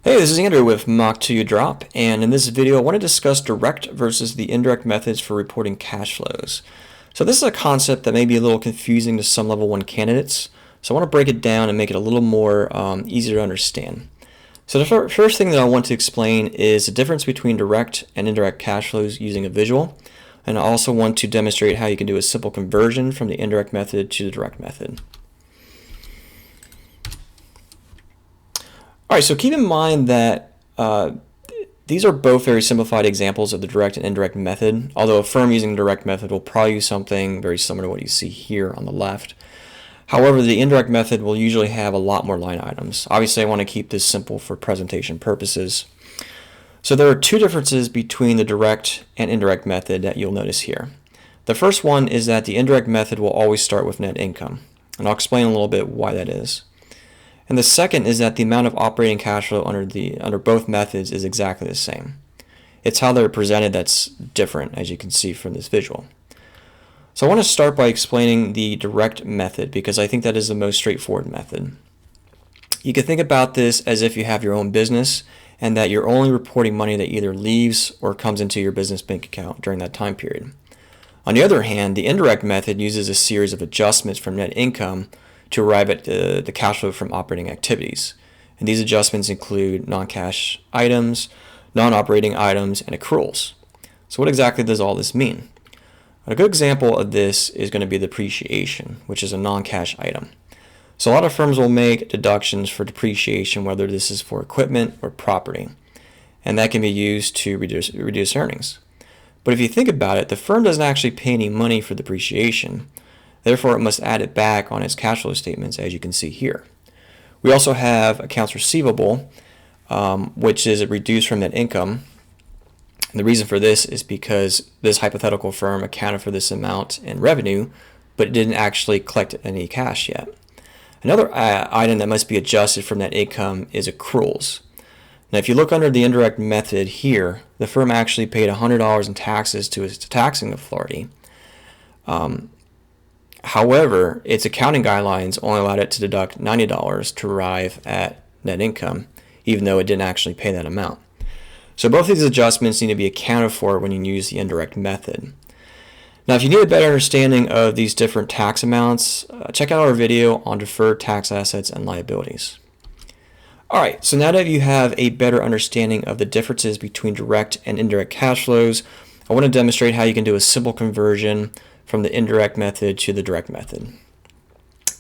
Hey, this is Andrew with Mock to Drop, and in this video I want to discuss direct versus the indirect methods for reporting cash flows. So this is a concept that may be a little confusing to some level 1 candidates, so I want to break it down and make it a little more easier to understand. So the first thing that I want to explain is the difference between direct and indirect cash flows using a visual, and I also want to demonstrate how you can do a simple conversion from the indirect method to the direct method. All right, so keep in mind that these are both very simplified examples of the direct and indirect method, although a firm using the direct method will probably use something very similar to what you see here on the left. However, the indirect method will usually have a lot more line items. Obviously, I want to keep this simple for presentation purposes. So there are two differences between the direct and indirect method that you'll notice here. The first one is that the indirect method will always start with net income, and I'll explain a little bit why that is. And the second is that the amount of operating cash flow under both methods is exactly the same. It's how they're presented that's different, as you can see from this visual. So I want to start by explaining the direct method because I think that is the most straightforward method. You can think about this as if you have your own business and that you're only reporting money that either leaves or comes into your business bank account during that time period. On the other hand, the indirect method uses a series of adjustments from net income to arrive at the cash flow from operating activities. And these adjustments include non-cash items, non-operating items, and accruals. So what exactly does all this mean? A good example of this is going to be depreciation, which is a non-cash item. So a lot of firms will make deductions for depreciation, whether this is for equipment or property, and that can be used to reduce earnings. But if you think about it, the firm doesn't actually pay any money for depreciation. Therefore, it must add it back on its cash flow statements, as you can see here. We also have accounts receivable, which is reduced from net income. And the reason for this is because this hypothetical firm accounted for this amount in revenue, but it didn't actually collect any cash yet. Another item that must be adjusted from net income is accruals. Now, if you look under the indirect method here, the firm actually paid $100 in taxes to its taxing authority. However, its accounting guidelines only allowed it to deduct $90 to arrive at net income, even though it didn't actually pay that amount. So both of these adjustments need to be accounted for when you use the indirect method. Now, if you need a better understanding of these different tax amounts, check out our video on deferred tax assets and liabilities. All right, so now that you have a better understanding of the differences between direct and indirect cash flows, I want to demonstrate how you can do a simple conversion from the indirect method to the direct method.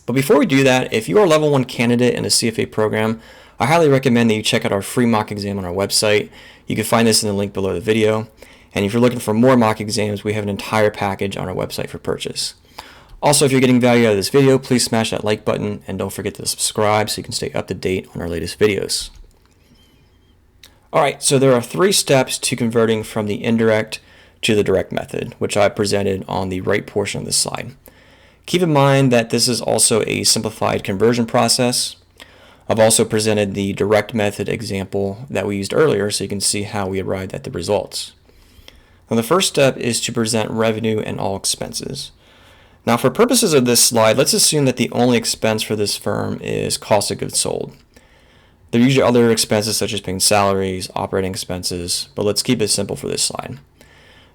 But before we do that, if you are a level 1 candidate in a CFA program, I highly recommend that you check out our free mock exam on our website. You can find this in the link below the video. And if you're looking for more mock exams, we have an entire package on our website for purchase. Also, if you're getting value out of this video, please smash that like button and don't forget to subscribe so you can stay up to date on our latest videos. All right, so there are 3 steps to converting from the indirect to the direct method, which I presented on the right portion of this slide. Keep in mind that this is also a simplified conversion process. I've also presented the direct method example that we used earlier so you can see how we arrived at the results. Now, the first step is to present revenue and all expenses. Now, for purposes of this slide, let's assume that the only expense for this firm is cost of goods sold. There are usually other expenses such as paying salaries, operating expenses, but let's keep it simple for this slide.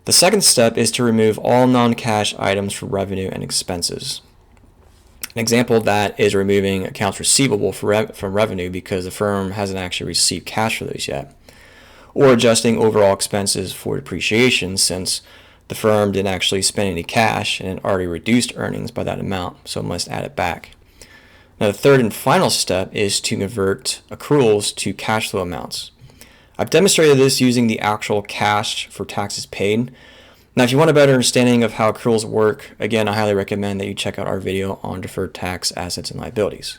The second step is to remove all non-cash items from revenue and expenses. An example of that is removing accounts receivable from revenue because the firm hasn't actually received cash for those yet, or adjusting overall expenses for depreciation since the firm didn't actually spend any cash and it already reduced earnings by that amount, so it must add it back. Now, the third and final step is to convert accruals to cash flow amounts. I've demonstrated this using the actual cash for taxes paid. Now, if you want a better understanding of how accruals work, again, I highly recommend that you check out our video on deferred tax assets and liabilities.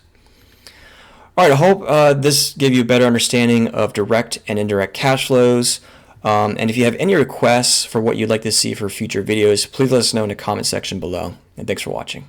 All right, I hope this gave you a better understanding of direct and indirect cash flows. And if you have any requests for what you'd like to see for future videos, please let us know in the comment section below. And thanks for watching.